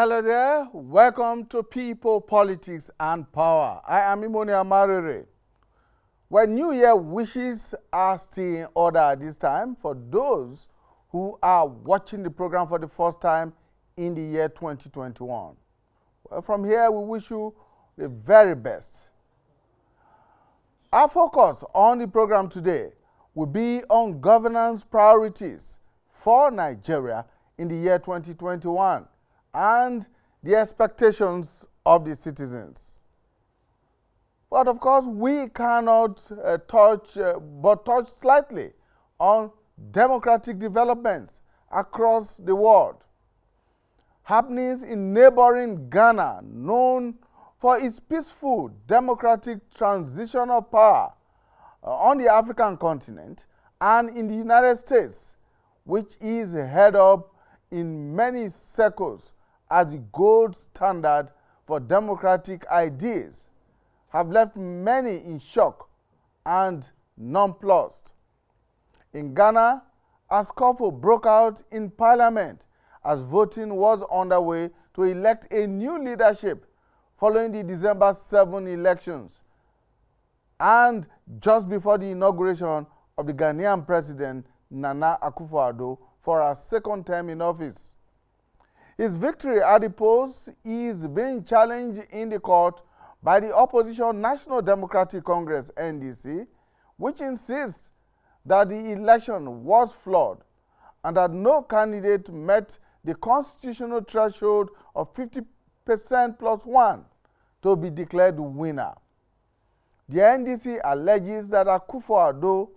Hello there. Welcome to People, Politics and Power. I am Imoni Amarere. Well, New Year wishes are still in order at this time for those who are watching the program for the first time in the year 2021. Well, from here, we wish you the very best. Our focus on the program today will be on governance priorities for Nigeria in the year 2021 and the expectations of the citizens. But of course, we cannot touch slightly on democratic developments across the world. Happenings in neighboring Ghana, known for its peaceful democratic transition of power on the African continent, and in the United States, which is held up in many circles as the gold standard for democratic ideas, have left many in shock and nonplussed. In Ghana, a scuffle broke out in parliament as voting was underway to elect a new leadership following the December 7 elections and just before the inauguration of the Ghanaian president Nana Akufo-Addo for a second term in office. His victory at the polls is being challenged in the court by the opposition National Democratic Congress (NDC), which insists that the election was flawed and that no candidate met the constitutional threshold of 50% plus one to be declared winner. The NDC alleges that Akufo-Addo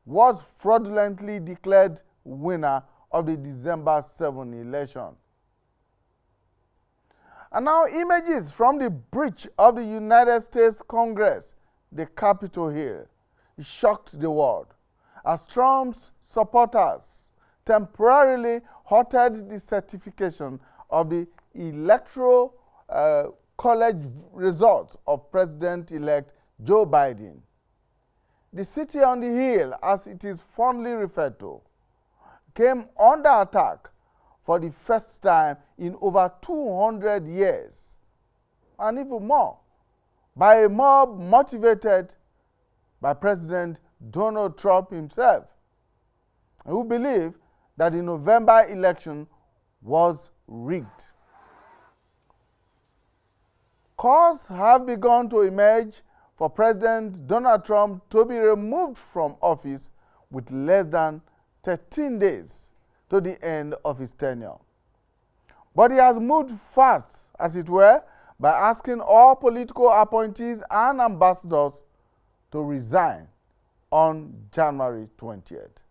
was fraudulently declared winner of the December 7 election. And now images from the breach of the United States Congress, the Capitol Hill, shocked the world as Trump's supporters temporarily halted the certification of the electoral college results of President-elect Joe Biden. The city on the hill, as it is fondly referred to, came under attack for the first time in over 200 years, and even more, by a mob motivated by President Donald Trump himself, who believed that the November election was rigged. Calls have begun to emerge for President Donald Trump to be removed from office with less than 13 days to the end of his tenure. But he has moved fast, as it were, by asking all political appointees and ambassadors to resign on January 20th.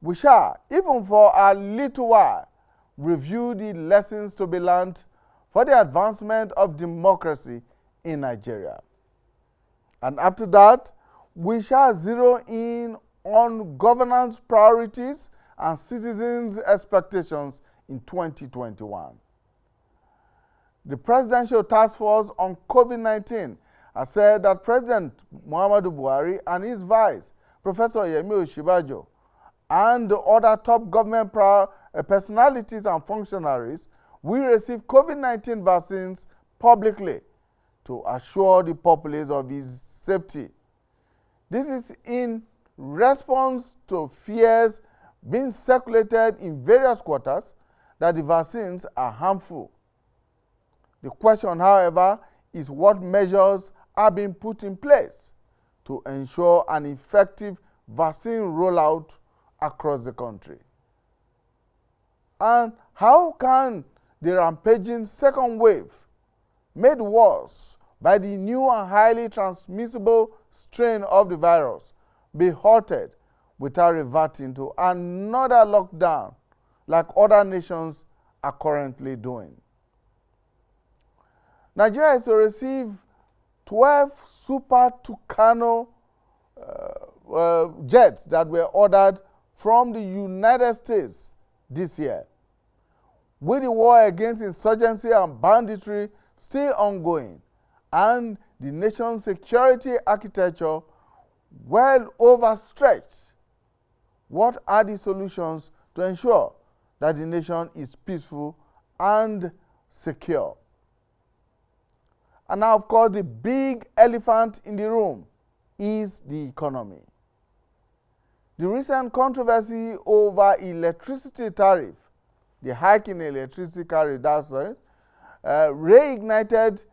We shall, even for a little while, review the lessons to be learned for the advancement of democracy in Nigeria. And after that, we shall zero in on governance priorities and citizens' expectations in 2021. The Presidential Task Force on COVID-19 has said that President Muhammadu Buhari and his vice, Professor Yemi Osinbajo, and other top government personalities and functionaries will receive COVID-19 vaccines publicly to assure the populace of his safety. This is in response to fears being circulated in various quarters that the vaccines are harmful. The question, however, is what measures are being put in place to ensure an effective vaccine rollout across the country. And how can the rampaging second wave, made worse by the new and highly transmissible strain of the virus, be halted without reverting to another lockdown like other nations are currently doing? Nigeria is to receive 12 Super Tucano jets that were ordered from the United States this year. With the war against insurgency and banditry still ongoing, and the nation's security architecture well overstretched, what are the solutions to ensure that the nation is peaceful and secure. And now, of course, the big elephant in the room is the economy. The recent controversy over electricity tariff, the hike in electricity tariff, that's right, reignited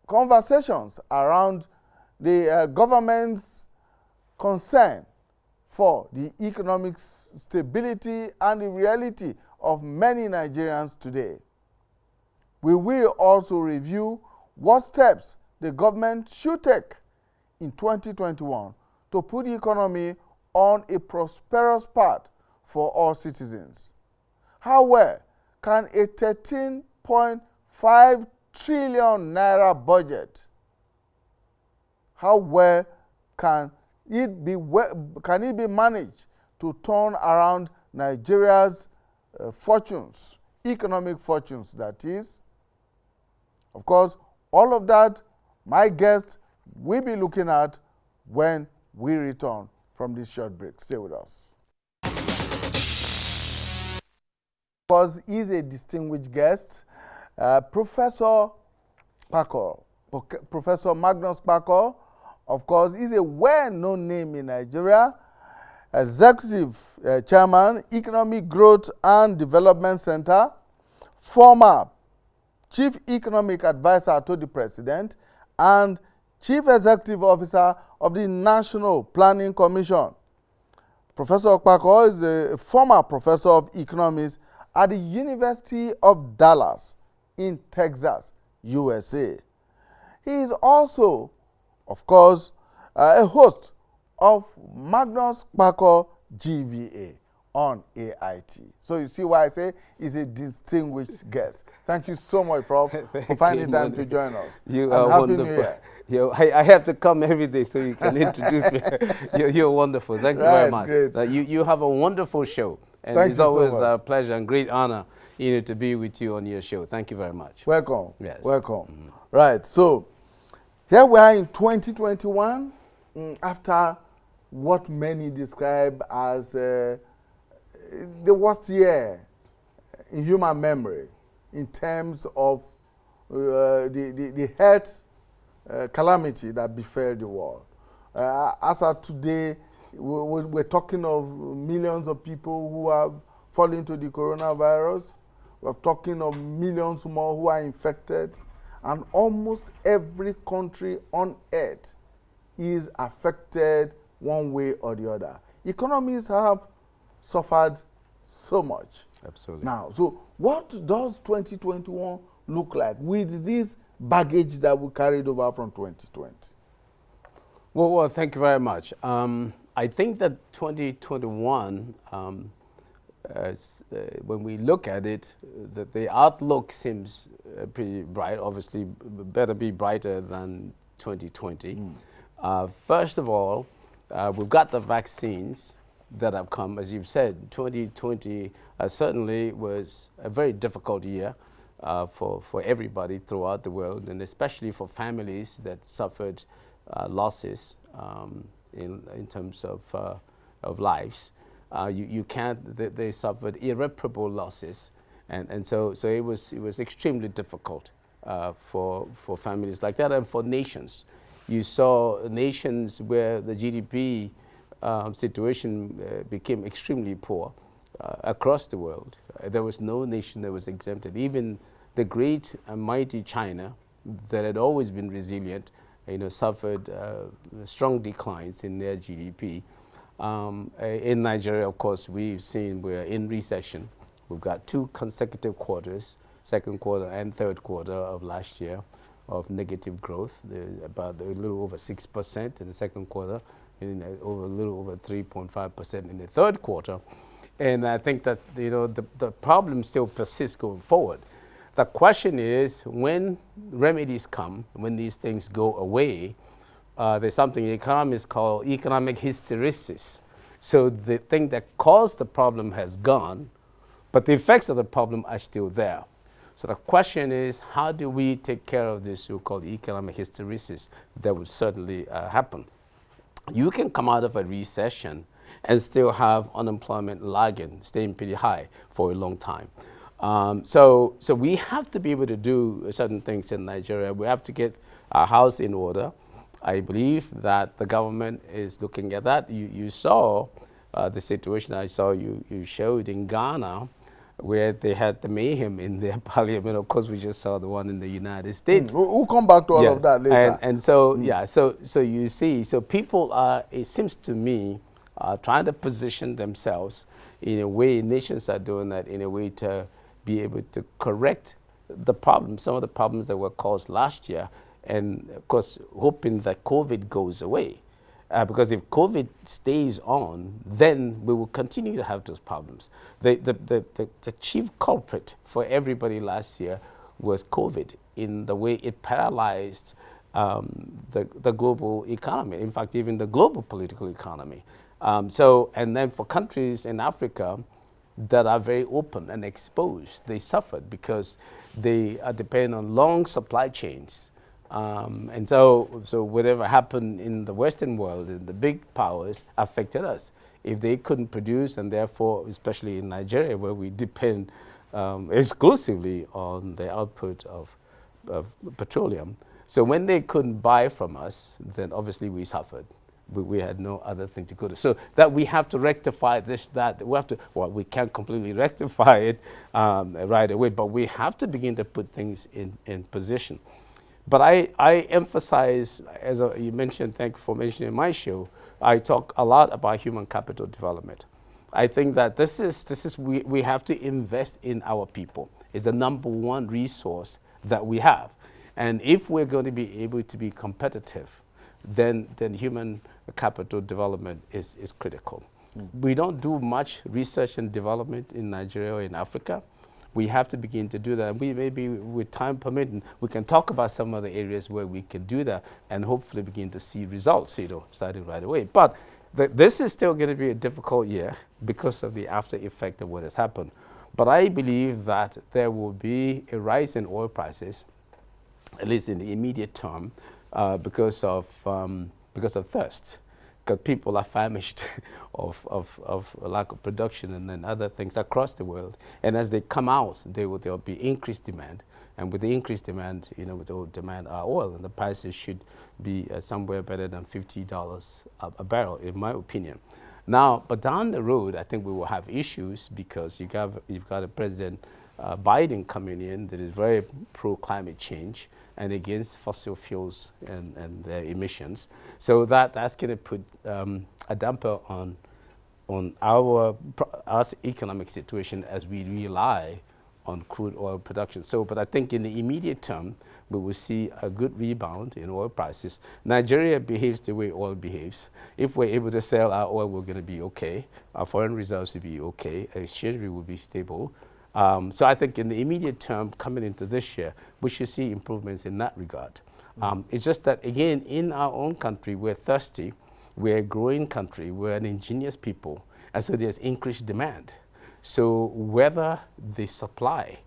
conversations around the government's concern for the economic stability and the reality of many Nigerians today. We will also review what steps the government should take in 2021 to put the economy on a prosperous path for all citizens. How well can a 13.5 trillion naira budget, how well can it be managed to turn around Nigeria's fortunes, economic fortunes, that is? Of course, all of that, my guest will be looking at when we return from this short break. Stay with us. Of course, he's a distinguished guest, Professor Packer, Professor Magnus Packer. Of course, he's a well-known name in Nigeria, Executive Chairman, Economic Growth and Development Center, former Chief Economic Advisor to the President, and Chief Executive Officer of the National Planning Commission. Professor Packer is a former Professor of Economics at the University of Dallas in Texas, USA. He is also, of course, a host of Magnus Packer GVA on AIT. So you see why I say he's a distinguished guest. Thank you so much, Prof, for finding time to join us. You are wonderful. I have to come every day so you can introduce me. You're wonderful. Thank you very much. You have a wonderful show. And it's always a pleasure and great honor to be with you on your show. Thank you very much. Welcome. Yes. Welcome. Right. So here we are in 2021 after what many describe as the worst year in human memory in terms of the health calamity that befell the world. As of today, we're talking of millions of people who have fallen into the coronavirus. We're talking of millions more who are infected. And almost every country on earth is affected one way or the other. Economies have suffered so much. Absolutely. Now, so what does 2021 look like with this baggage that we carried over from 2020? Well, thank you very much. I think that 2021, when we look at it, that the outlook seems pretty bright. Obviously, better be brighter than 2020. First of all, we've got the vaccines that have come. As you've said, 2020 certainly was a very difficult year for everybody throughout the world, and especially for families that suffered losses in terms of lives. You can't. They suffered irreparable losses, and so it was extremely difficult for families like that and for nations. You saw nations where the GDP situation became extremely poor across the world. There was no nation that was exempted. Even the great and mighty China, that had always been resilient, suffered strong declines in their GDP. In Nigeria, of course, we've seen we're in recession. We've got 2 consecutive quarters, second quarter and third quarter of last year, of negative growth, about a little over 6% in the second quarter, and a little over 3.5% in the third quarter. And I think that the problem still persists going forward. The question is, when remedies come, when these things go away, there's something economists call economic hysteresis. So the thing that caused the problem has gone, but the effects of the problem are still there. So the question is, how do we take care of this so-called economic hysteresis that would certainly happen? You can come out of a recession and still have unemployment lagging, staying pretty high for a long time. So we have to be able to do certain things in Nigeria. We have to get our house in order. I believe that the government is looking at that. You saw the situation I saw you showed in Ghana, where they had the mayhem in their parliament. Of course, we just saw the one in the United States. We'll come back to all of that later. And so, yeah, so you see, so people are, it seems to me, trying to position themselves in a way, nations are doing that in a way to be able to correct the problems, some of the problems that were caused last year, and of course, hoping that COVID goes away. Because if COVID stays on, then we will continue to have those problems. The chief culprit for everybody last year was COVID, in the way it paralyzed the global economy, in fact, even the global political economy. And then for countries in Africa that are very open and exposed, they suffered because they are dependent on long supply chains. And so whatever happened in the Western world, in the big powers, affected us. If they couldn't produce, and therefore, especially in Nigeria, where we depend exclusively on the output of petroleum, so when they couldn't buy from us, then obviously we suffered. We had no other thing to go to. So that we have to rectify this, that. We have to, well, we can't completely rectify it right away, but we have to begin to put things in position. But I emphasize, as you mentioned, thank you for mentioning my show, I talk a lot about human capital development. I think that we have to invest in our people. It's the number one resource that we have. And if we're going to be able to be competitive, then human capital development is critical. We don't do much research and development in Nigeria or in Africa. We have to begin to do that. And we maybe, with time permitting, we can talk about some of the areas where we can do that and hopefully begin to see results, starting right away. But this is still going to be a difficult year because of the after effect of what has happened. But I believe that there will be a rise in oil prices, at least in the immediate term, because of thirst. Because people are famished of lack of production and then other things across the world. And as they come out, there will be increased demand. And with the increased demand, with demand oil, and the prices should be somewhere better than $50 a barrel, in my opinion. Now, but down the road, I think we will have issues because you've got a President Biden coming in that is very pro-climate change and against fossil fuels and their emissions. So that's going to put a damper on our economic situation as we rely on crude oil production. But I think in the immediate term, we will see a good rebound in oil prices. Nigeria behaves the way oil behaves. If we're able to sell our oil, we're going to be okay. Our foreign reserves will be okay. Exchange rate will be stable. So I think in the immediate term, coming into this year, we should see improvements in that regard. It's just that, again, in our own country, we're thirsty. We're a growing country. We're an ingenious people. And so there's increased demand. So whether the supply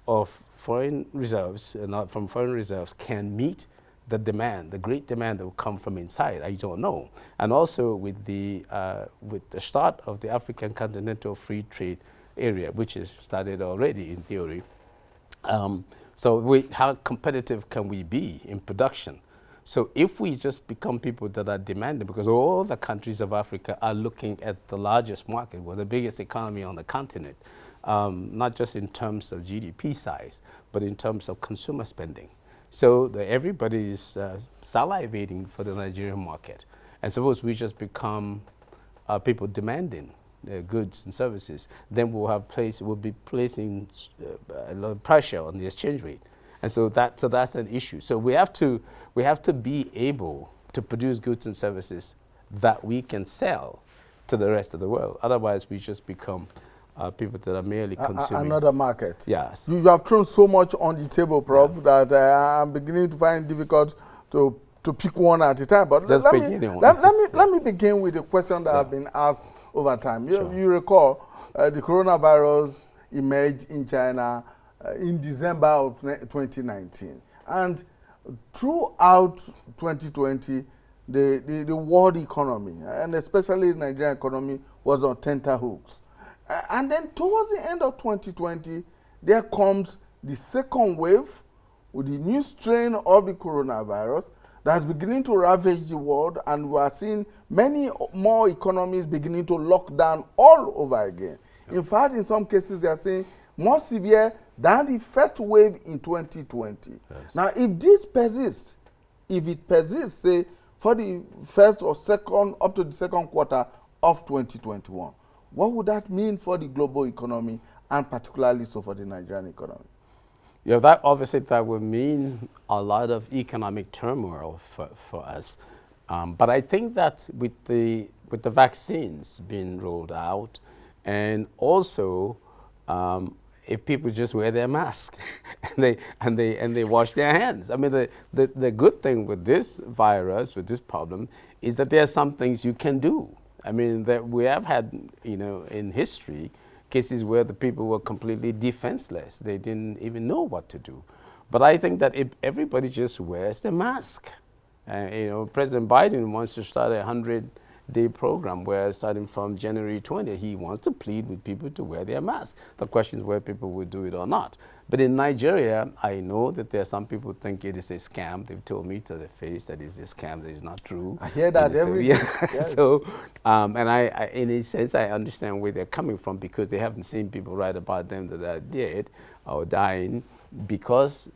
of foreign reserves, from foreign reserves, can meet the demand, the great demand that will come from inside, I don't know. And also with the start of the African Continental Free Trade Area, which is started already in theory. So how competitive can we be in production? So if we just become people that are demanding, because all the countries of Africa are looking at the largest market, we're the biggest economy on the continent, not just in terms of GDP size, but in terms of consumer spending. So everybody is salivating for the Nigerian market. And suppose we just become people demanding goods and services, then we'll be placing a lot of pressure on the exchange rate. And so that's an issue. So we have to be able to produce goods and services that we can sell to the rest of the world. Otherwise, we just become people that are merely consuming. Another market. Yes. You have thrown so much on the table, Prof, that I'm beginning to find it difficult to pick one at a time. But let me begin with a question that have been asked over time. You recall the coronavirus emerged in China in December of 2019. And throughout 2020, the world economy, and especially the Nigerian economy, was on tenterhooks. And then towards the end of 2020, there comes the second wave with the new strain of the coronavirus that's beginning to ravage the world, and we are seeing many more economies beginning to lock down all over again. Yeah. In fact, in some cases, they are saying more severe than the first wave in 2020. Yes. Now, if this persists, say, for the first or second, up to the second quarter of 2021, what would that mean for the global economy, and particularly so for the Nigerian economy? Yeah, that obviously that would mean a lot of economic turmoil for us. But I think that with the vaccines being rolled out, and also if people just wear their mask and they wash their hands. I mean, the good thing with this virus, with this problem, is that there are some things you can do. I mean, that we have had, in history, cases where the people were completely defenseless. They didn't even know what to do. But I think that if everybody just wears the mask, President Biden wants to start a 100-day program where starting from January 20, he wants to plead with people to wear their masks. The question is whether people will do it or not. But in Nigeria, I know that there are some people who think it is a scam. They've told me to the face that it's a scam, that it's not true. I hear that every day. Yes. So, and I, in a sense, I understand where they're coming from, because they haven't seen people write about them that are dead or dying, because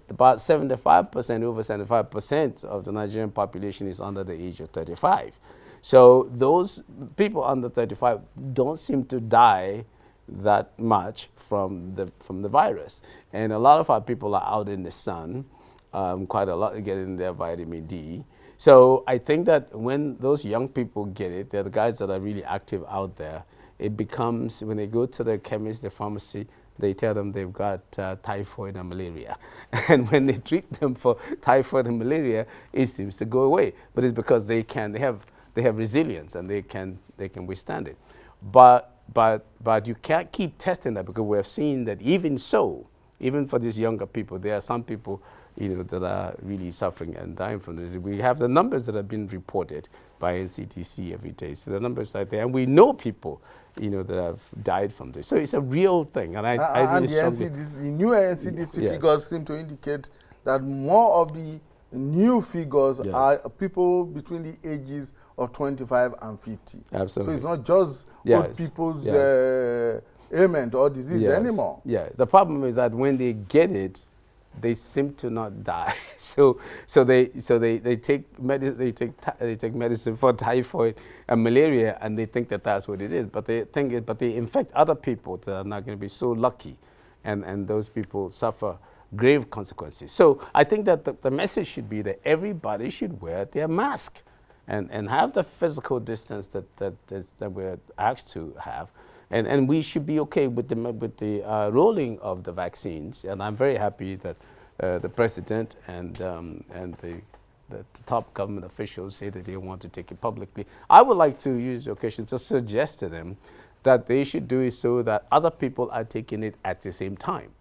about 75%, over 75% of the Nigerian population is under the age of 35. So those people under 35 don't seem to die that much from the virus. And a lot of our people are out in the sun, quite a lot, getting their vitamin D. So I think that when those young people get it, they're the guys that are really active out there. It becomes, when they go to the chemist, the pharmacy, they tell them they've got typhoid and malaria. And when they treat them for typhoid and malaria, it seems to go away. But it's because they have resilience, and they can withstand it. But you can't keep testing that, because we have seen that even for these younger people, there are some people that are really suffering and dying from this. We have the numbers that have been reported by NCDC every day. So the numbers are there, and we know people that have died from this. So it's a real thing. And I really the new NCDC figures seem to indicate that more of the new figures are people between the ages of 25 and 50. Absolutely. So it's not just old people's ailment or disease anymore. Yeah. The problem is that when they get it, they seem to not die. So they take medicine for typhoid and malaria, and they think that that's what it is. But they infect other people that are not going to be so lucky, and those people suffer grave consequences. So I think that the message should be that everybody should wear their mask and have the physical distance that we're asked to have. And we should be okay with the rolling of the vaccines. And I'm very happy that the president and the top government officials say that they want to take it publicly. I would like to use the occasion to suggest to them that they should do it so that other people are taking it at the same time.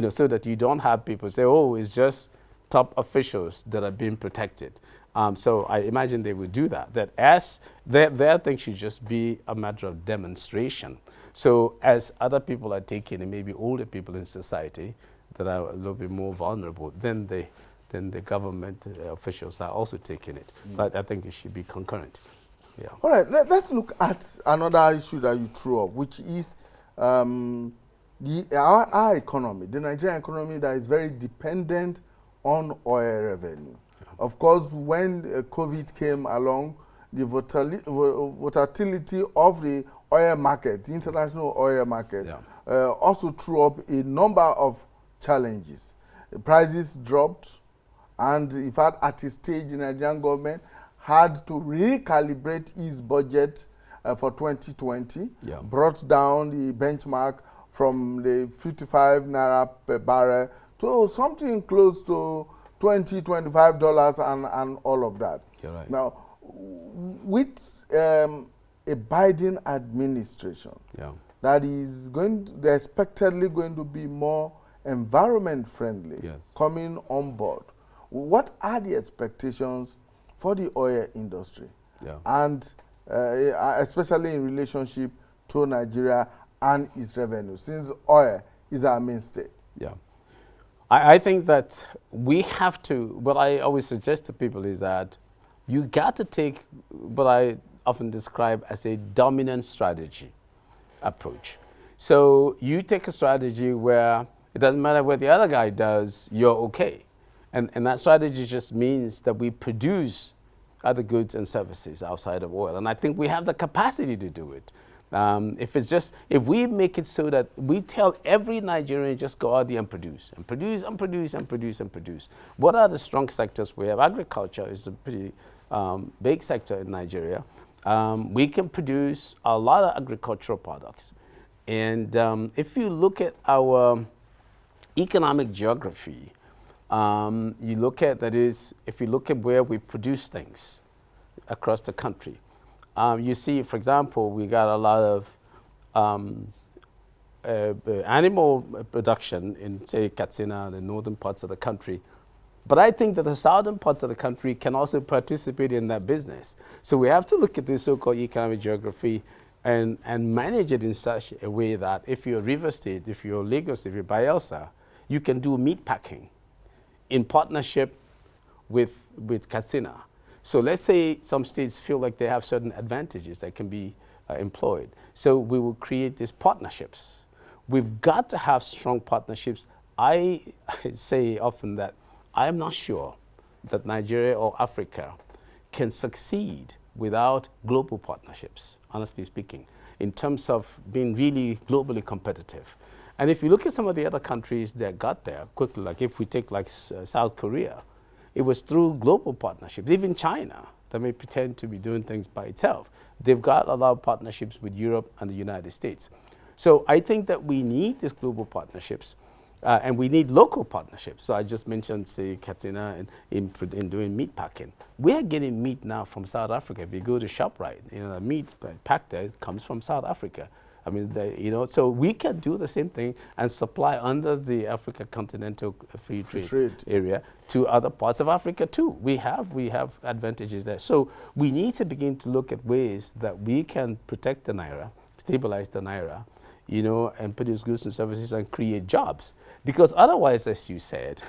So that you don't have people say, oh, it's just top officials that are being protected. So I imagine they would do that. That as their thing should just be a matter of demonstration. So as other people are taking it, maybe older people in society that are a little bit more vulnerable, then the government officials are also taking it. So I think it should be concurrent. Yeah. All right, let's look at another issue that you threw up, which is our economy, the Nigerian economy, that is very dependent on oil revenue. Of course, when COVID came along, the volatility of the oil market, the international oil market, also threw up a number of challenges. The prices dropped, and in fact, at a stage, the Nigerian government had to recalibrate its budget for 2020, brought down the benchmark from the 55 naira per barrel to something close to $20, $25 and all of that. You're right. Now, with a Biden administration that is they're expectedly going to be more environment friendly coming on board, what are the expectations for the oil industry? And especially in relationship to Nigeria and its revenue, since oil is our mainstay? Yeah. I think that we have to, what I always suggest to people is that you got to take what I often describe as a dominant strategy approach. So you take a strategy where it doesn't matter what the other guy does, you're okay. And that strategy just means that we produce other goods and services outside of oil. And I think we have the capacity to do it. If we make it so that we tell every Nigerian just go out there and produce, and produce, and produce, and produce, and produce. What are the strong sectors we have? Agriculture is a pretty big sector in Nigeria. We can produce a lot of agricultural products. And if you look at our economic geography, you look at, that is, if you look at where we produce things across the country, you see, for example, we got a lot of animal production in, say, Katsina, the northern parts of the country. But I think that the southern parts of the country can also participate in that business. So we have to look at this so-called economic geography and manage it in such a way that if you're River State, if you're Lagos, if you're Bayelsa, you can do meat packing in partnership with Katsina. So let's say some states feel like they have certain advantages that can be employed. So we will create these partnerships. We've got to have strong partnerships. I say often that I'm not sure that Nigeria or Africa can succeed without global partnerships, honestly speaking, in terms of being really globally competitive. And if you look at some of the other countries that got there quickly, like if we take like South Korea, it was through global partnerships. Even China, that may pretend to be doing things by itself, they've got a lot of partnerships with Europe and the United States. So I think that we need these global partnerships, and we need local partnerships. So I just mentioned, say, Katsina in doing meat packing. We're getting meat now from South Africa. If you go to ShopRite, the meat packed there comes from South Africa. I mean, so we can do the same thing and supply under the Africa Continental Free Trade area to other parts of Africa too. We have advantages there. So we need to begin to look at ways that we can protect the Naira, stabilize the Naira, and produce goods and services and create jobs. Because otherwise, as you said,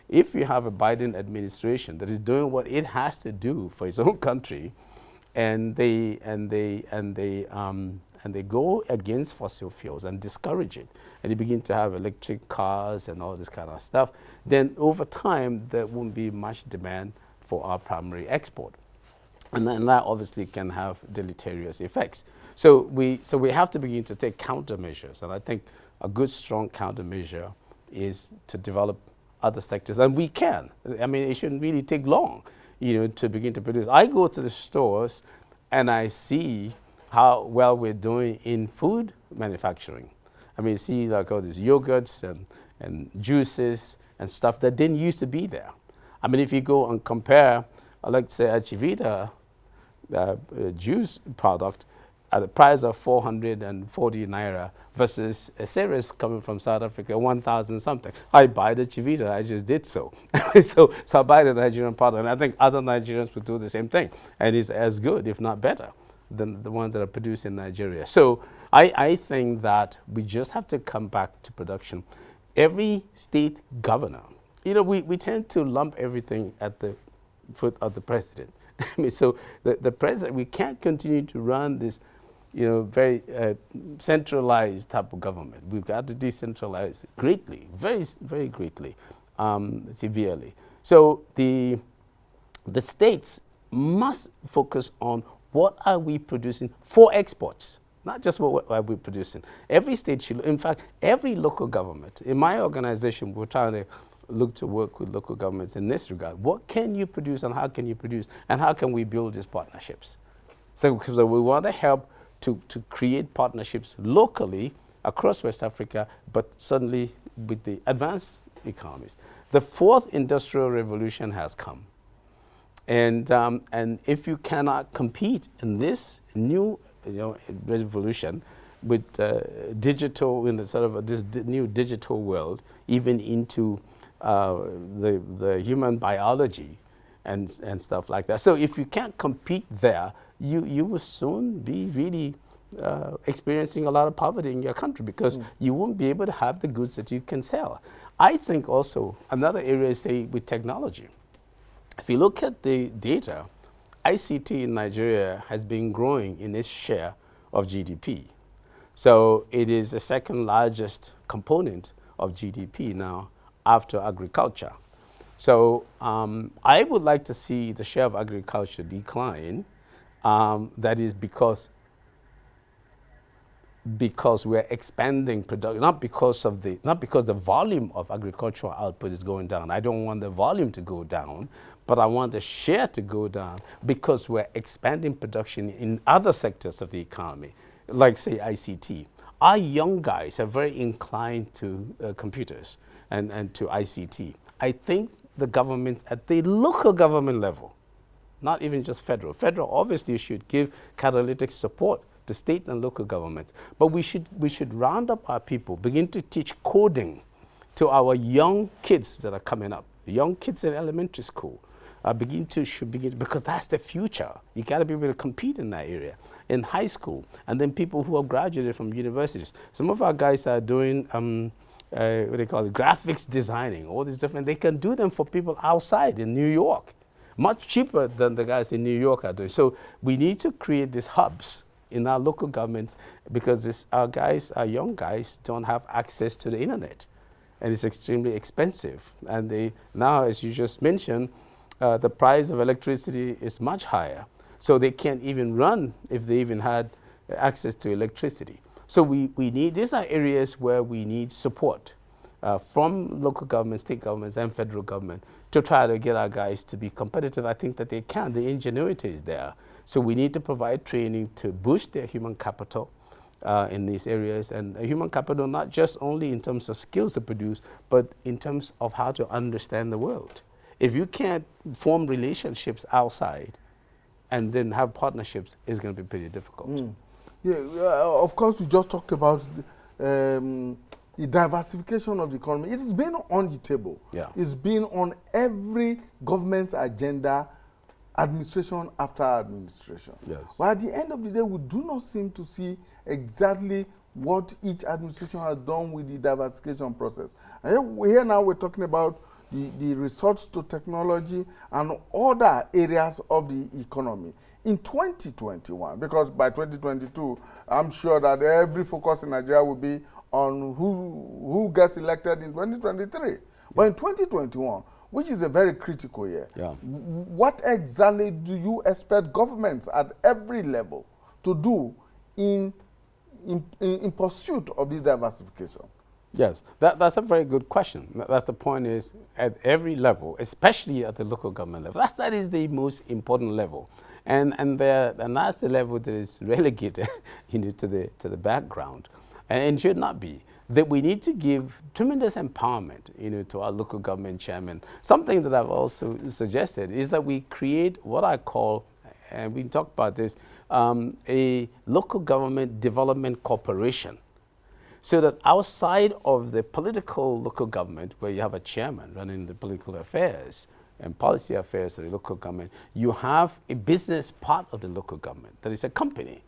if you have a Biden administration that is doing what it has to do for its own country, and they go against fossil fuels and discourage it, and you begin to have electric cars and all this kind of stuff, then over time there won't be much demand for our primary export. And that obviously can have deleterious effects. So we have to begin to take countermeasures, and I think a good, strong countermeasure is to develop other sectors, and we can. I mean, it shouldn't really take long, to begin to produce. I go to the stores and I see how well we're doing in food manufacturing. I mean, see like all these yogurts and juices and stuff that didn't used to be there. I mean, if you go and compare, let's say, a Chivita juice product at the price of 440 Naira versus a series coming from South Africa, 1,000 something. I buy the Chivita, I just did so. so I buy the Nigerian product, and I think other Nigerians would do the same thing. And it's as good, if not better, than the ones that are produced in Nigeria. So I think that we just have to come back to production. Every state governor, we tend to lump everything at the foot of the president. I mean, so the president, we can't continue to run this, very centralized type of government. We've got to decentralize greatly, very, very greatly, severely. So the states must focus on what are we producing for exports, not just what are we producing. Every state should, in fact, every local government. In my organization, we're trying to look to work with local governments in this regard. What can you produce and how can you produce, and how can we build these partnerships? So we want to help to create partnerships locally across West Africa, but certainly with the advanced economies. The fourth industrial revolution has come. And if you cannot compete in this new revolution with digital, in the sort of this new digital world, even into the human biology and stuff like that. So if you can't compete there, you will soon be really experiencing a lot of poverty in your country because you won't be able to have the goods that you can sell. I think also another area is, say, with technology. If you look at the data, ICT in Nigeria has been growing in its share of GDP. So it is the second largest component of GDP now after agriculture. So I would like to see the share of agriculture decline. That is because we're expanding production, not because the volume of agricultural output is going down. I don't want the volume to go down, but I want the share to go down because we're expanding production in other sectors of the economy, like say ICT. Our young guys are very inclined to computers and to ICT. I think the governments at the local government level, not even just federal. Federal obviously should give catalytic support to state and local governments. But we should round up our people, begin to teach coding to our young kids that are coming up, young kids in elementary school. Should begin, because that's the future. You got to be able to compete in that area. In high school, and then people who have graduated from universities. Some of our guys are doing what they call it, graphics designing, all these different, they can do them for people outside in New York, much cheaper than the guys in New York are doing. So we need to create these hubs in our local governments because our young guys don't have access to the internet, and it's extremely expensive. And now, as you just mentioned, the price of electricity is much higher. So they can't even run if they even had access to electricity. So these are areas where we need support from local governments, state governments, and federal government to try to get our guys to be competitive. I think that they can. The ingenuity is there. So we need to provide training to boost their human capital in these areas. And human capital, not just only in terms of skills to produce, but in terms of how to understand the world. If you can't form relationships outside and then have partnerships, it's going to be pretty difficult. Yeah, of course, we just talked about the diversification of the economy. It has been on the table. Yeah. It's been on every government's agenda, administration after administration. Yes. But at the end of the day, we do not seem to see exactly what each administration has done with the diversification process. And here now we're talking about the resorts to technology and other areas of the economy. In 2021, because by 2022, I'm sure that every focus in Nigeria will be on who gets elected in 2023. Yeah. But in 2021, which is a very critical year, what exactly do you expect governments at every level to do in pursuit of this diversification? Yes, that's a very good question. That's the point, is at every level, especially at the local government level, that is the most important level. And that's the level that is relegated to the background, and it should not be. That we need to give tremendous empowerment to our local government chairman. Something that I've also suggested is that we create what I call, and we talk about this, a local government development corporation. So that outside of the political local government, where you have a chairman running the political affairs and policy affairs of the local government, you have a business part of the local government that is a company,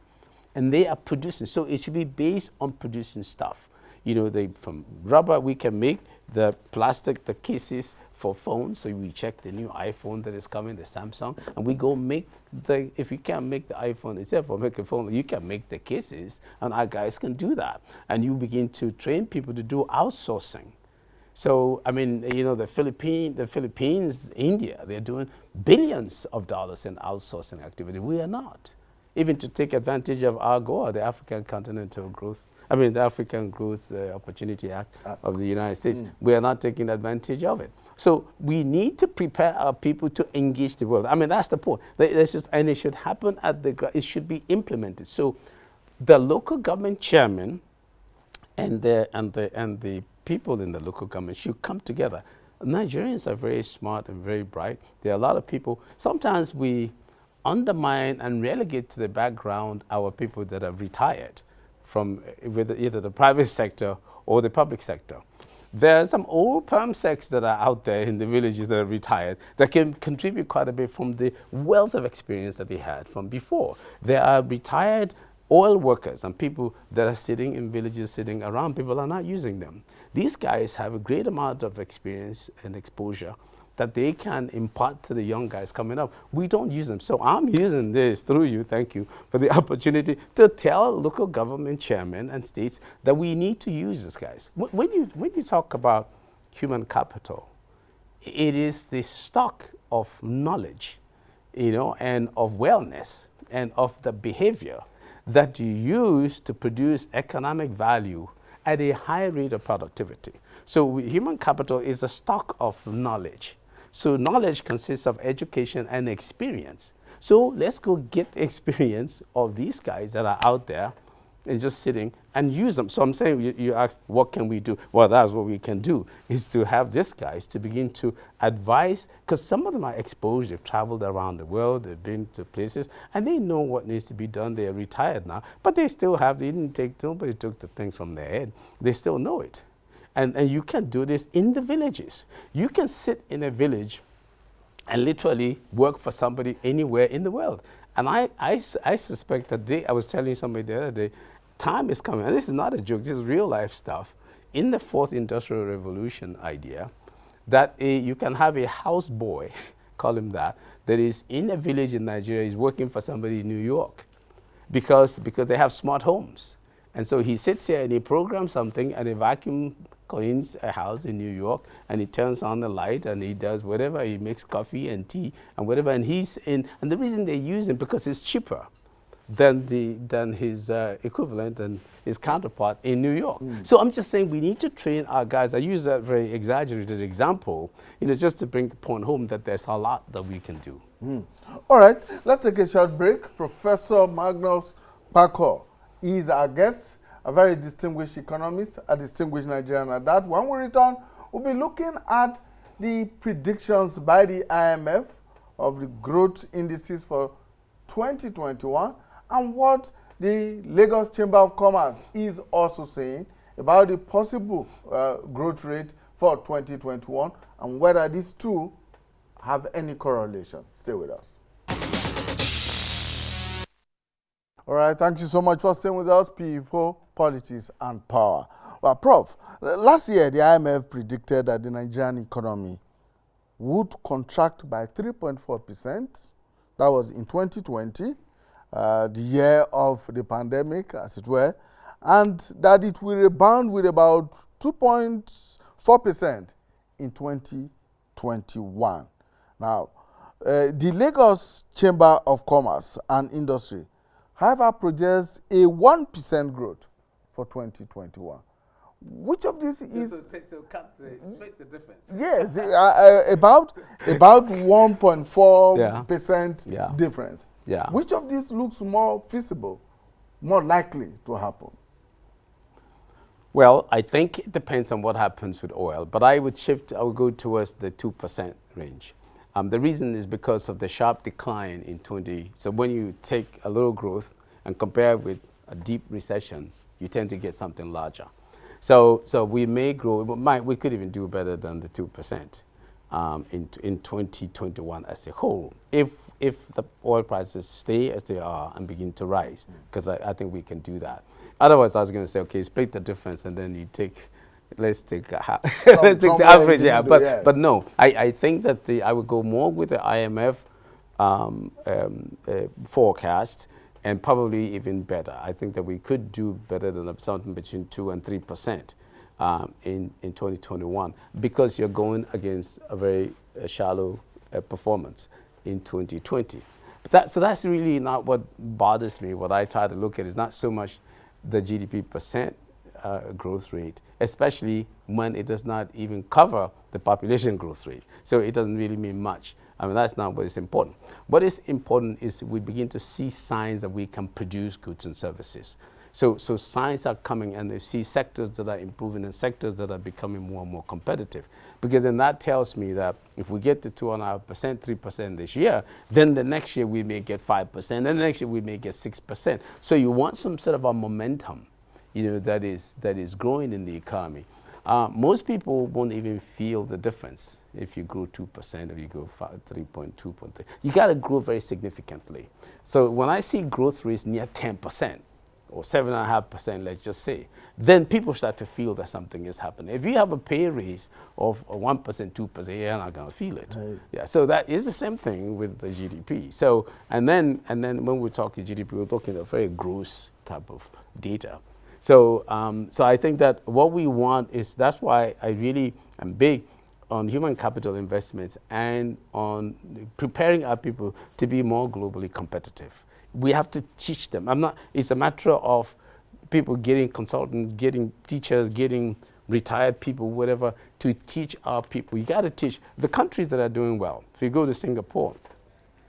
and they are producing. So it should be based on producing stuff. From rubber, we can make the plastic, the cases for phones. So we check the new iPhone that is coming, the Samsung, and we go make if you can't make the iPhone itself or make a phone, you can make the cases, and our guys can do that. And you begin to train people to do outsourcing. So, I mean, the Philippines, India, they're doing billions of dollars in outsourcing activity. We are not. Even to take advantage of AGOA, the African Growth Opportunity Act of the United States, we are not taking advantage of it. So we need to prepare our people to engage the world. I mean, that's the point. And it should happen it should be implemented. So the local government chairman and the people in the local government should come together. Nigerians are very smart and very bright. There are a lot of people. Sometimes we undermine and relegate to the background our people that have retired from either the private sector or the public sector. There are some old perm secs that are out there in the villages that are retired that can contribute quite a bit from the wealth of experience that they had from before. There are retired oil workers and people that are sitting in villages, sitting around, people are not using them. These guys have a great amount of experience and exposure that they can impart to the young guys coming up. We don't use them. So I'm using this through you, thank you, for the opportunity to tell local government chairmen and states that we need to use these guys. When you talk about human capital, it is the stock of knowledge, you know, and of wellness and of the behavior that you use to produce economic value at a high rate of productivity. So human capital is a stock of knowledge. So knowledge consists of education and experience. So let's go get the experience of these guys that are out there and just sitting and use them. So I'm saying, you ask, what can we do? Well, that's what we can do, is to have these guys to begin to advise, because some of them are exposed, they've traveled around the world, they've been to places, and they know what needs to be done. They're retired now, but they still have, nobody took the things from their head. They still know it. And you can do this in the villages. You can sit in a village and literally work for somebody anywhere in the world. And I suspect that I was telling somebody the other day, time is coming, and this is not a joke, this is real life stuff, in the fourth industrial revolution idea, that you can have a house boy, call him that is in a village in Nigeria, he's working for somebody in New York, because they have smart homes. And so he sits here and he programs something, and a vacuum cleans a house in New York, and he turns on the light, and he does whatever, he makes coffee and tea and whatever, and and the reason they use him because it's cheaper than his equivalent and his counterpart in New York. So I'm just saying we need to train our guys. I use that very exaggerated example, you know, just to bring the point home that there's a lot that we can do. All right, let's take a short break. Professor Magnus Parkour is our guest, a very distinguished economist, a distinguished Nigerian at that. When we return, we'll be looking at the predictions by the IMF of the growth indices for 2021 and what the Lagos Chamber of Commerce is also saying about the possible growth rate for 2021 and whether these two have any correlation. Stay with us. All right, thank you so much for staying with us, people, politics, and power. Well, Prof, last year the IMF predicted that the Nigerian economy would contract by 3.4%. That was in 2020, the year of the pandemic, as it were, and that it will rebound with about 2.4% in 2021. Now, the Lagos Chamber of Commerce and Industry, however, projects a 1% growth for 2021. Which of these is... So cut split the difference. Yes, about 1.4% difference. Yeah. Which of these looks more feasible, more likely to happen? Well, I think it depends on what happens with oil, but I would go towards the 2% range. The reason is because of the sharp decline in 20. So when you take a little growth and compare with a deep recession, you tend to get something larger. So we may grow, we could even do better than the 2% in 2021 as a whole, if the oil prices stay as they are and begin to rise, because I think we can do that. Otherwise, I was going to say, okay, split the difference and then you take, let's take the average, yeah. But no, I think that I would go more with the IMF forecast, and probably even better. I think that we could do better than something between 2 and 3% in 2021, because you're going against a very shallow performance in 2020. So that's really not what bothers me. What I try to look at is not so much the GDP percent growth rate, especially when it does not even cover the population growth rate. So it doesn't really mean much. I mean, that's not what is important. What is important is we begin to see signs that we can produce goods and services. So signs are coming, and they see sectors that are improving and sectors that are becoming more and more competitive. Because then that tells me that if we get to 2.5%, 3% this year, then the next year we may get 5%, then the next year we may get 6%. So you want some sort of a momentum, you know, that is growing in the economy. Most people won't even feel the difference if you grow 2% or you grow 3.2. You got to grow very significantly. So when I see growth rates near 10%, or 7.5%, let's just say, then people start to feel that something is happening. If you have a pay raise of 1%, 2%, you're not going to feel it. Right. Yeah, so that is the same thing with the GDP. So, and then when we're talking GDP, we're talking a very gross type of data. So, so I think that what we want is, that's why I really am big on human capital investments and on preparing our people to be more globally competitive. We have to teach them. It's a matter of people getting consultants, getting teachers, getting retired people, whatever, to teach our people. You got to teach the countries that are doing well. If you go to Singapore,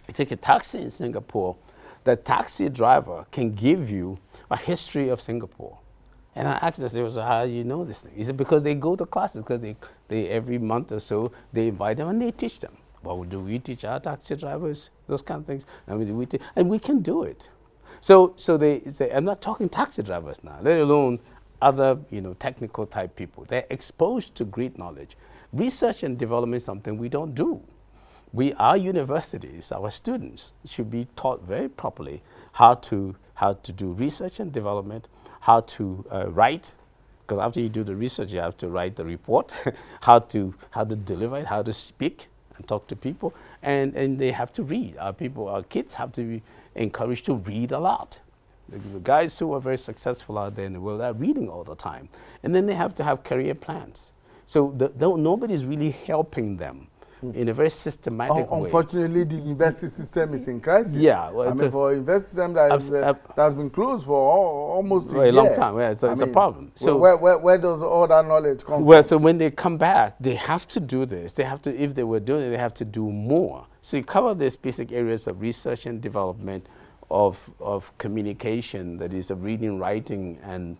you take a taxi in Singapore, the taxi driver can give you a history of Singapore. And I asked them, so how do you know this thing? He said, because they go to classes, because they every month or so, they invite them and they teach them. Well, do we teach our taxi drivers those kind of things? I mean, and we can do it. So they say, I'm not talking taxi drivers now, let alone other, technical type people. They're exposed to great knowledge. Research and development is something we don't do. Our universities, our students should be taught very properly how to do research and development, how to write, because after you do the research, you have to write the report, how to deliver it, how to speak and talk to people, and they have to read. Our kids have to be encouraged to read a lot. The guys who are very successful out there in the world are reading all the time. And then they have to have career plans. So nobody's really helping them in a very systematic way. Unfortunately, the university system is in crisis. Yeah. Well, for a university system that's been closed for almost a long time. Yeah, so it's a problem. So where does all that knowledge come from? Well, so when they come back, they have to do this. They have to, if they were doing it, they have to do more. So you cover these basic areas of research and development, of communication, that is, of reading, writing, and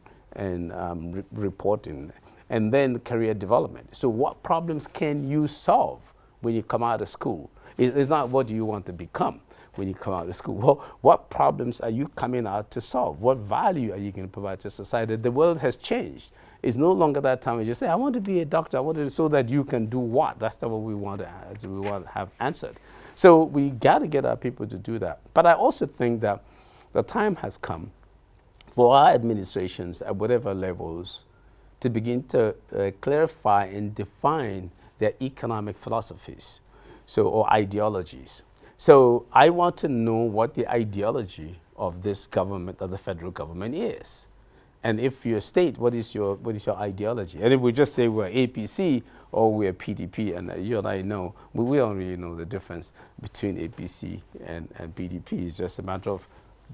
reporting, and then career development. So what problems can you solve when you come out of school? It's not what do you want to become when you come out of school. Well, what problems are you coming out to solve? What value are you going to provide to society? The world has changed. It's no longer that time when you say, I want to be a doctor, I want to, so that you can do what? That's not what we want to have answered. So we got to get our people to do that. But I also think that the time has come for our administrations at whatever levels to begin to clarify and define their economic philosophies, or ideologies. So I want to know what the ideology of this government, of the federal government, is. And if you're a state, what is your ideology? And if we just say we're APC or we're PDP, and you and I know, we don't really know the difference between APC and PDP. It's just a matter of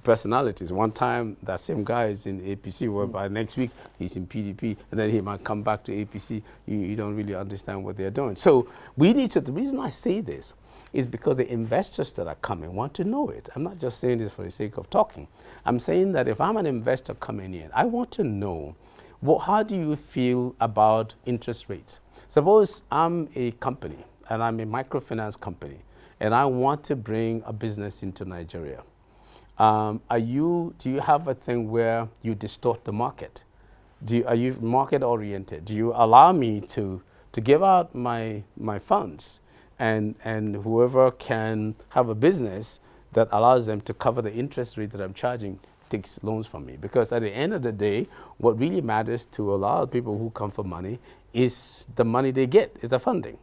personalities. One time, that same guy is in APC, whereby next week he's in PDP, and then he might come back to APC. You don't really understand what they're doing. So we need to, the reason I say this is because the investors that are coming want to know it. I'm not just saying this for the sake of talking. I'm saying that if I'm an investor coming in, I want to know, how do you feel about interest rates? Suppose I'm a company, and I'm a microfinance company, and I want to bring a business into Nigeria. Do you have a thing where you distort the market? Are you market oriented? Do you allow me to give out my funds, and whoever can have a business that allows them to cover the interest rate that I'm charging takes loans from me? Because at the end of the day, what really matters to a lot of people who come for money is the money they get, is the funding,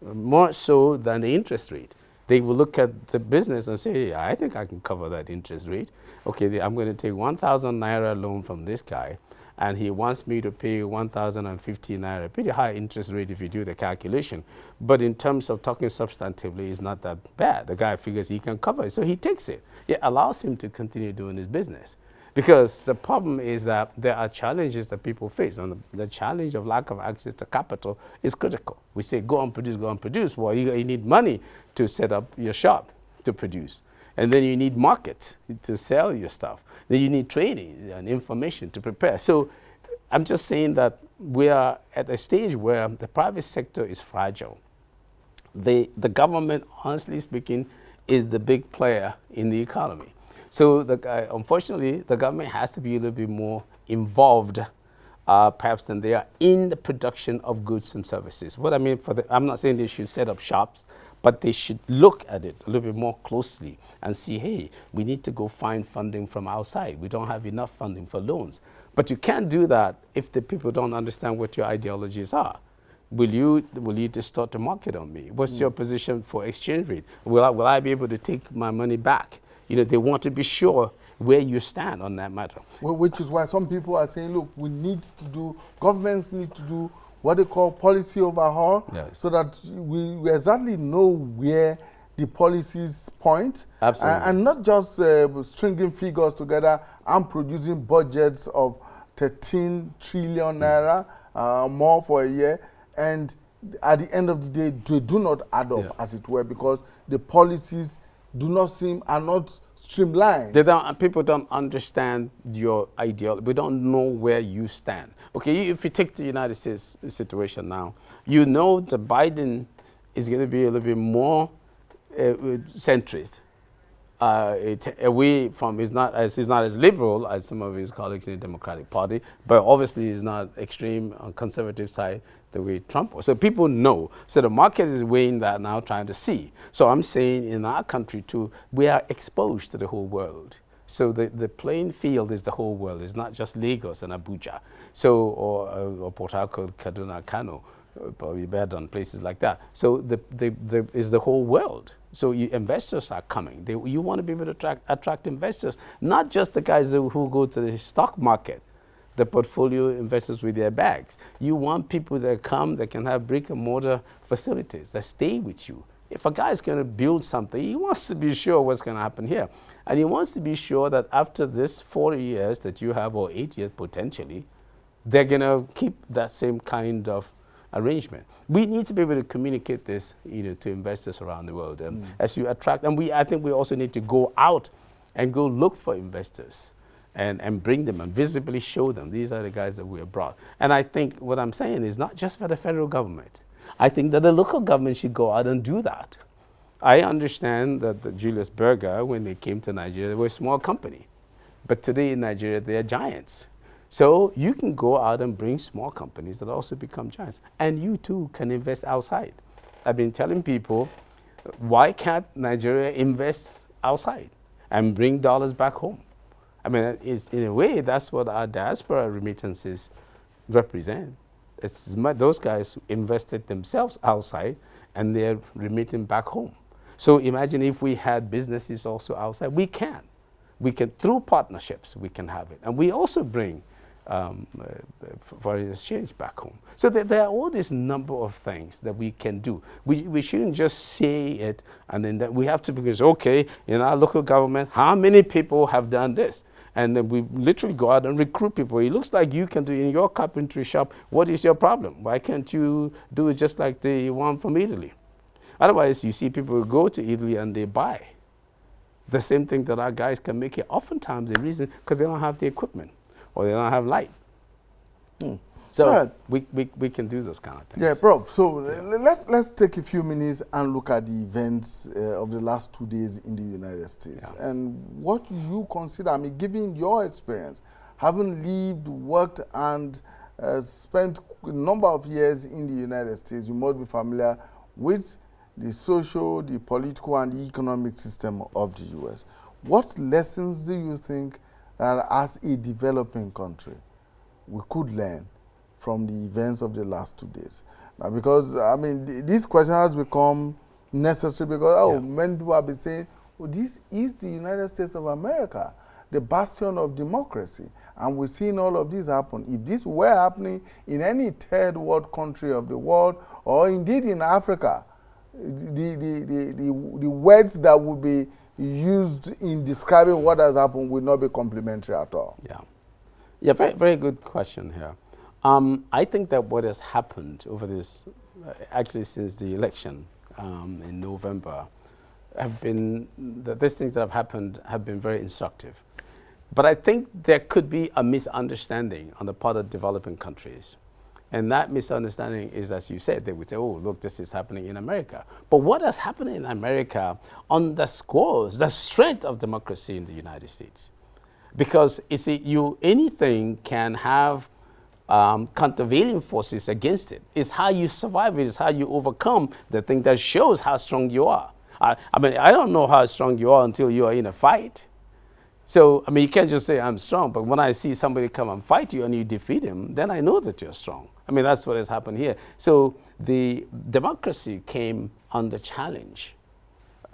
more so than the interest rate. They will look at the business and say, yeah, I think I can cover that interest rate. Okay, I'm going to take 1,000 naira loan from this guy, and he wants me to pay 1,050 naira. Pretty high interest rate if you do the calculation. But in terms of talking substantively, it's not that bad. The guy figures he can cover it, so he takes it. It allows him to continue doing his business. Because the problem is that there are challenges that people face, and the challenge of lack of access to capital is critical. We say, go and produce, go and produce. Well, you need money to set up your shop to produce. And then you need markets to sell your stuff. Then you need training and information to prepare. So I'm just saying that we are at a stage where the private sector is fragile. The government, honestly speaking, is the big player in the economy. So unfortunately, the government has to be a little bit more involved perhaps than they are in the production of goods and services. What I mean I'm not saying they should set up shops, but they should look at it a little bit more closely and see, hey, we need to go find funding from outside. We don't have enough funding for loans. But you can't do that if the people don't understand what your ideologies are. Will you distort the market on me? What's your position for exchange rate? Will I be able to take my money back? You know, they want to be sure where you stand on that matter. Well, which is why some people are saying, look, governments need to do what they call policy overhaul, yes, so that we exactly know where the policies point. Absolutely. And not just stringing figures together and producing budgets of 13 trillion naira, more for a year. And at the end of the day, they do not add up, as it were, because the policies are not streamlined. People don't understand your ideology. We don't know where you stand. Okay, if you take the United States situation now, you know that Biden is going to be a little bit more centrist. Away from, he's not as liberal as some of his colleagues in the Democratic Party, but obviously he's not extreme on conservative side the way Trump was. So people know. So the market is weighing that now, trying to see. So I'm saying in our country too, we are exposed to the whole world. So the playing field is the whole world. It's not just Lagos and Abuja. So or Port Harcourt, Kaduna, Kano, probably better on places like that. So is the whole world. So investors are coming. You want to be able to attract investors, not just the guys who go to the stock market, the portfolio investors with their bags. You want people that come that can have brick and mortar facilities that stay with you. If a guy is going to build something, he wants to be sure what's going to happen here. And he wants to be sure that after this 40 years that you have, or 8 years potentially, they're going to keep that same kind of arrangement. We need to be able to communicate this, to investors around the world. As you attract, and I think we also need to go out and go look for investors and bring them and visibly show them these are the guys that we have brought. And I think what I'm saying is not just for the federal government. I think that the local government should go out and do that. I understand that the Julius Berger, when they came to Nigeria, they were a small company. But today in Nigeria, they are giants. So you can go out and bring small companies that also become giants. And you too can invest outside. I've been telling people, why can't Nigeria invest outside and bring dollars back home? I mean, in a way, that's what our diaspora remittances represent. It's those guys who invested themselves outside and they're remitting back home. So imagine if we had businesses also outside. We can. Through partnerships, we can have it. And we also bring foreign exchange back home. So there are all this number of things that we can do. We shouldn't just say it and then we have to, because, okay, in our local government, how many people have done this? And then we literally go out and recruit people. It looks like you can do it in your carpentry shop. What is your problem? Why can't you do it just like the one from Italy? Otherwise, you see people go to Italy and they buy the same thing that our guys can make it. Oftentimes, the reason, because they don't have the equipment or they don't have light. So right. we can do those kind of things. Yeah, Prof. So let's take a few minutes and look at the events of the last 2 days in the United States. Yeah. And what you consider, I mean, given your experience, having lived, worked, and spent a number of years in the United States, you must be familiar with the social, the political, and the economic system of the U.S. What lessons do you think that as a developing country we could learn from the events of the last 2 days? Now, because, I mean, this question has become necessary because, many people have been saying, well, this is the United States of America, the bastion of democracy. And we're seeing all of this happen. If this were happening in any third world country of the world, or indeed in Africa, the words that would be used in describing what has happened will not be complimentary at all. Yeah, very, very good question here. I think that what has happened over this, actually since the election in November, these things that have happened have been very instructive. But I think there could be a misunderstanding on the part of developing countries. And that misunderstanding is, as you said, they would say, oh, look, this is happening in America. But what has happened in America underscores the strength of democracy in the United States. Because you see, anything can have countervailing forces against it. It's how you survive it. It's how you overcome the thing that shows how strong you are. I mean, I don't know how strong you are until you are in a fight. So, I mean, you can't just say I'm strong, but when I see somebody come and fight you and you defeat him, then I know that you're strong. I mean, that's what has happened here. So the democracy came under challenge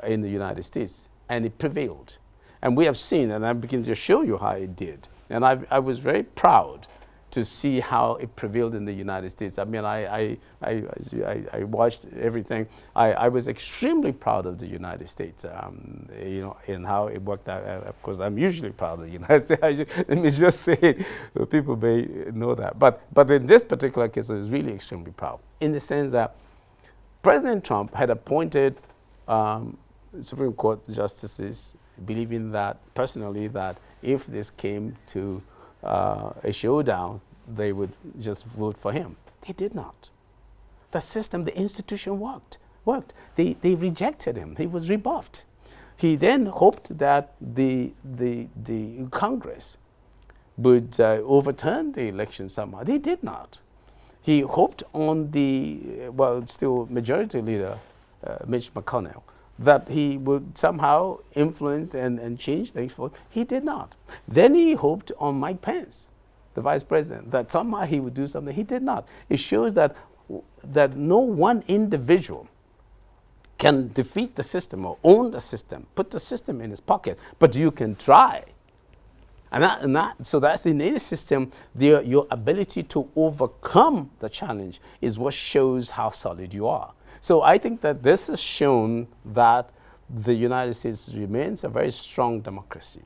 in the United States, and it prevailed. And we have seen, and I begin to show you how it did. And I was very proud to see how it prevailed in the United States. I mean, I watched everything. I was extremely proud of the United States, you know, and how it worked out. Of course, I'm usually proud of the United States. Let me just say it. People may know that. But in this particular case, I was really extremely proud in the sense that President Trump had appointed Supreme Court justices, believing that, personally, that if this came to a showdown, they would just vote for him. They did not. The system, the institution worked. They rejected him. He was rebuffed. He then hoped that the Congress would overturn the election somehow. They did not. He hoped on the, well, still Majority Leader Mitch McConnell, that he would somehow influence and change things for him. He did not. Then he hoped on Mike Pence, the Vice President, that somehow he would do something. He did not. It shows that no one individual can defeat the system or own the system, put the system in his pocket, but you can try. So that's in any system, your ability to overcome the challenge is what shows how solid you are. So I think that this has shown that the United States remains a very strong democracy.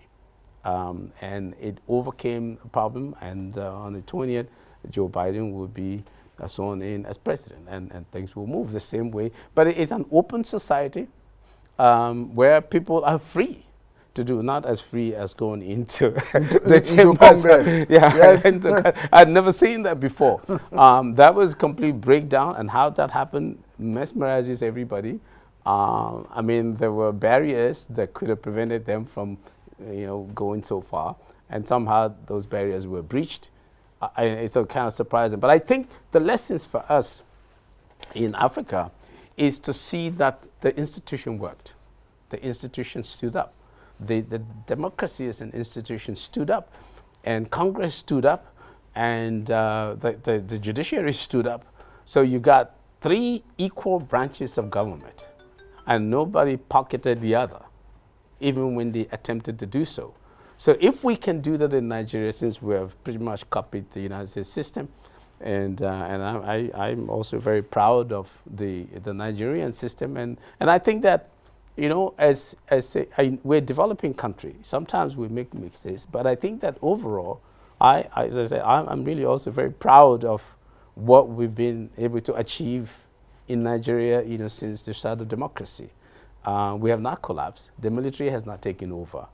And it overcame a problem, and on the 20th, Joe Biden will be sworn in as president, and things will move the same way. But it is an open society where people are free to do, not as free as going into the chambers. Congress. Yeah, yes. I'd never seen that before. That was a complete breakdown, and how that happened mesmerizes everybody. I mean, there were barriers that could have prevented them from, you know, going so far, and somehow those barriers were breached. It's so kind of surprising. But I think the lessons for us in Africa is to see that the institution worked. The institution stood up. The democracy as an institution stood up, and Congress stood up, and the judiciary stood up. So you got 3 equal branches of government, and nobody pocketed the other, even when they attempted to do so. So if we can do that in Nigeria, since we have pretty much copied the United States system, and I'm also very proud of the Nigerian system, and I think that, you know, we're a developing country. Sometimes we make mistakes, but I think that overall, as I said, I'm really also very proud of what we've been able to achieve in Nigeria, you know, since the start of democracy. We have not collapsed. The military has not taken over.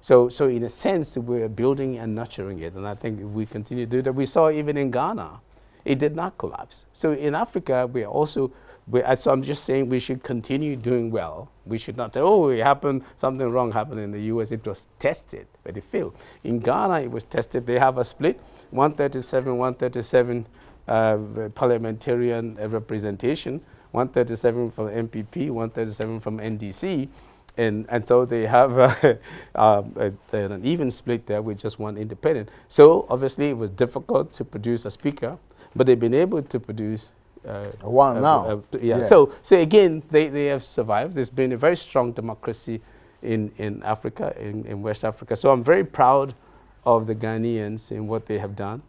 So in a sense, we're building and nurturing it, and I think if we continue to do that, we saw even in Ghana, it did not collapse. So in Africa, we are also. So I'm just saying we should continue doing well. We should not say, oh, it happened, something wrong happened in the US. It was tested, but it failed. In Ghana, it was tested. They have a split, 137 parliamentarian representation, 137 from MPP, 137 from NDC. And so they have an even split there with just one independent. So obviously it was difficult to produce a speaker, but they've been able to produce one now. Yeah. Yes. So again, they have survived. There's been a very strong democracy in Africa, in West Africa. So I'm very proud of the Ghanaians in what they have done.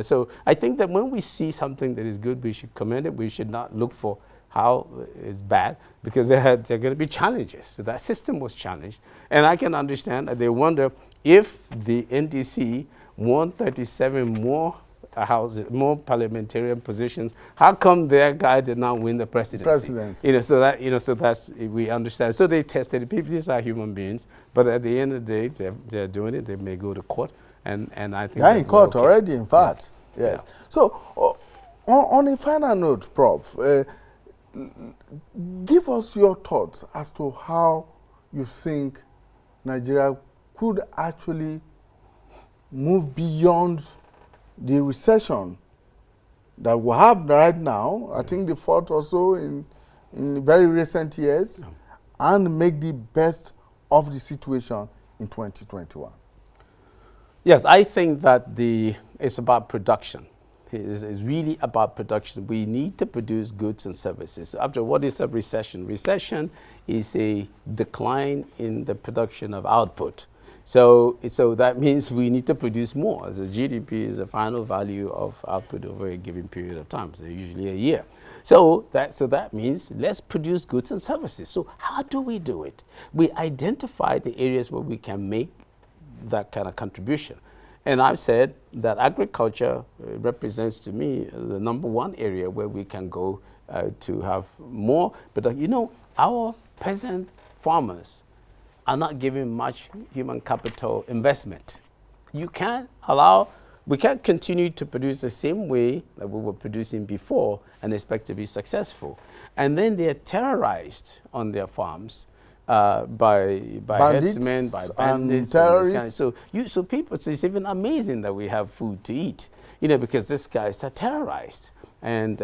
So I think that when we see something that is good, we should commend it. We should not look for how it's bad, because there are going to be challenges. So that system was challenged. And I can understand that they wonder if the NDC won 37 more houses, more parliamentarian positions, how come their guy did not win the presidency? So that's, we understand. So they tested it. People, these are human beings, but at the end of the day, they're doing it. They may go to court, and I think they're in court already, in fact. Yes. Yeah. So on a final note, Prof, give us your thoughts as to how you think Nigeria could actually move beyond the recession that we have right now, I think the fourth or so in very recent years, and make the best of the situation in 2021? Yes, I think that it's about production. It's really about production. We need to produce goods and services. After what is a recession? Recession is a decline in the production of output. So that means we need to produce more. As a GDP is the final value of output over a given period of time, so usually a year. So that means let's produce goods and services. So how do we do it? We identify the areas where we can make that kind of contribution. And I've said that agriculture represents to me the #1 area where we can go to have more. But our peasant farmers are not giving much human capital investment. We can't continue to produce the same way that we were producing before and expect to be successful. And then they're terrorized on their farms by headsmen, by bandits, and this kind of, so people. It's even amazing that we have food to eat, because these guys are terrorized, and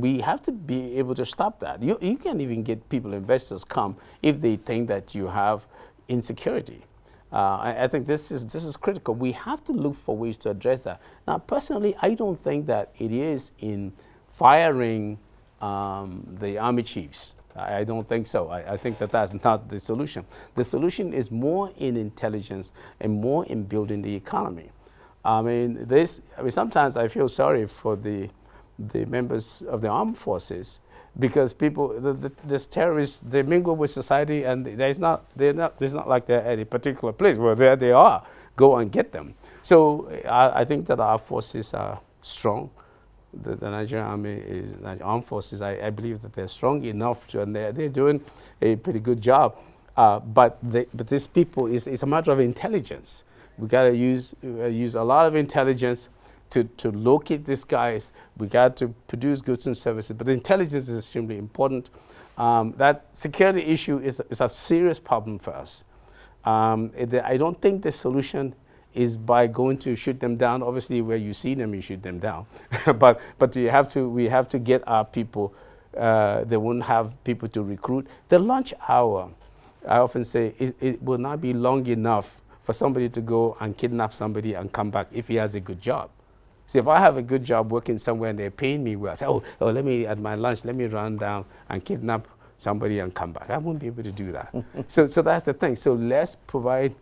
we have to be able to stop that. You can't even get investors come if they think that you have insecurity. I think this is critical. We have to look for ways to address that. Now, personally, I don't think that it is in firing the army chiefs. I don't think so. I think that that's not the solution. The solution is more in intelligence and more in building the economy. Sometimes I feel sorry for the members of the armed forces, because these terrorists, they mingle with society, and it's not like they're at a particular place. Well, there they are. Go and get them. So I think that our forces are strong. The Nigerian armed forces, I believe that they're strong enough to, and they're doing a pretty good job. But these people, it's a matter of intelligence. We got to use a lot of intelligence to locate these guys. We got to produce goods and services. But intelligence is extremely important. That security issue is a serious problem for us. I don't think the solution is by going to shoot them down. Obviously, where you see them, you shoot them down. but we have to get our people. They won't have people to recruit. The lunch hour, I often say, it will not be long enough for somebody to go and kidnap somebody and come back if he has a good job. So if I have a good job working somewhere and they're paying me well, I say, let me, at my lunch, let me run down and kidnap somebody and come back. I won't be able to do that. So that's the thing. So let's provide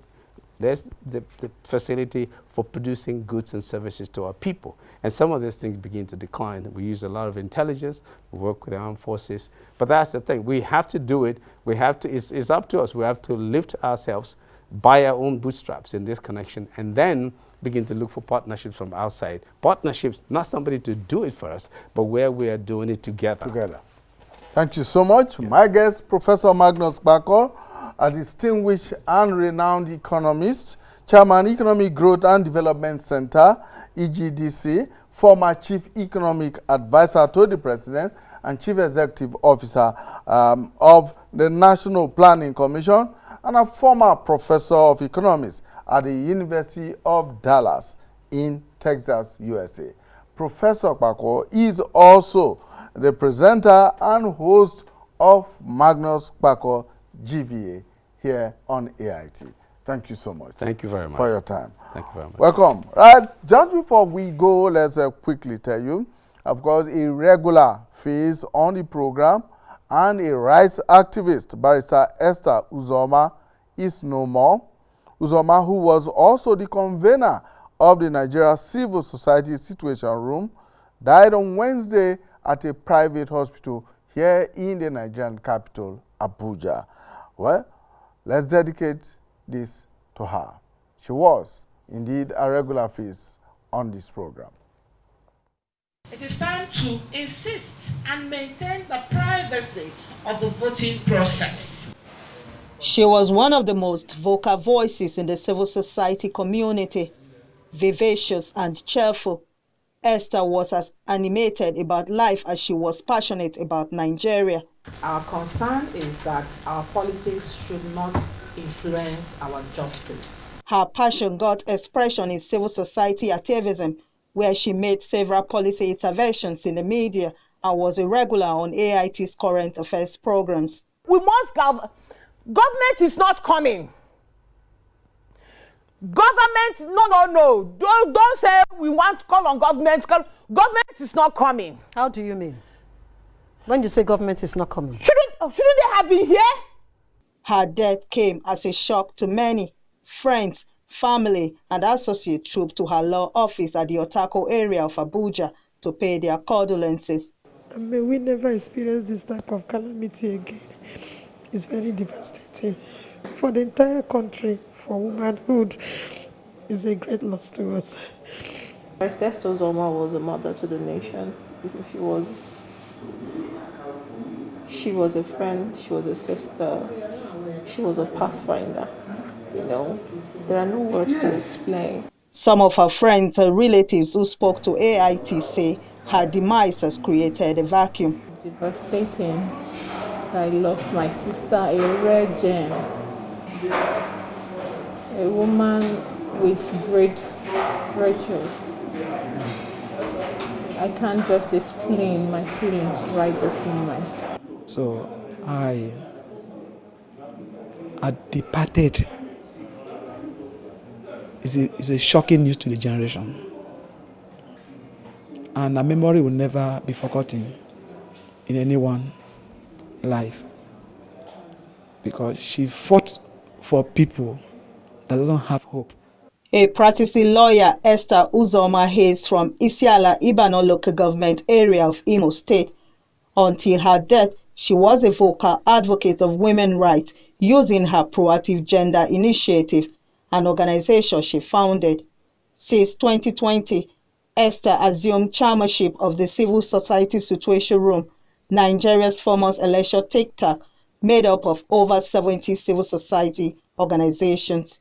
the facility for producing goods and services to our people. And some of these things begin to decline. We use a lot of intelligence, we work with the armed forces. But that's the thing. We have to do it. It's up to us. We have to lift ourselves by our own bootstraps in this connection, and then begin to look for partnerships from outside. Partnerships, not somebody to do it for us, but where we are doing it together. Thank you so much. Yeah. My guest, Professor Magnus Bako, a distinguished and renowned economist, Chairman, Economic Growth and Development Center, EGDC, former Chief Economic Advisor to the President, and Chief Executive Officer of the National Planning Commission, and a former Professor of Economics at the University of Dallas in Texas, USA. Professor Bako is also the presenter and host of Magnus Bako GVA here on AIT. Thank you so much. Thank you very much for your time. Thank you very much. Welcome. Right, just before we go, let's quickly tell you, of course, a regular face on the program and a rights activist, Barrister Esther Uzoma, is no more. Uzoma, who was also the convener of the Nigeria Civil Society Situation Room, died on Wednesday at a private hospital here in the Nigerian capital, Abuja. Well, let's dedicate this to her. She was indeed a regular face on this program. It is time to insist and maintain the privacy of the voting process. She was one of the most vocal voices in the civil society community. Vivacious and cheerful, Esther was as animated about life as she was passionate about Nigeria. Our concern is that our politics should not influence our justice. Her passion got expression in civil society activism, where she made several policy interventions in the media and was a regular on AIT's current affairs programs. We must government is not coming. Government, no. Don't say we want to call on government. Government is not coming. How do you mean? When you say government is not coming? Shouldn't they have been here? Her death came as a shock to many. Friends, family, and associate trooped to her law office at the Otako area of Abuja to pay their condolences. May we never experience this type of calamity again. It's very devastating. For the entire country, for womanhood, it's a great loss to us. Esther Uzoma was a mother to the nation. She was a friend, she was a sister, she was a pathfinder. There are no words to explain. Some of her friends and relatives who spoke to AIT say her demise has created a vacuum. Devastating. I lost my sister, a rare gem, a woman with great virtues. I can't just explain my feelings right this moment. So I departed. It's a shocking news to the generation. And her memory will never be forgotten in anyone's life. Because she fought for people that doesn't have hope. A practicing lawyer, Esther Uzoma Hayes from Isiala, Ibano local government area of Imo State. Until her death, she was a vocal advocate of women's rights using her proactive gender initiative, an organization she founded. Since 2020, Esther assumed chairmanship of the Civil Society Situation Room, Nigeria's foremost election think tank, made up of over 70 civil society organizations.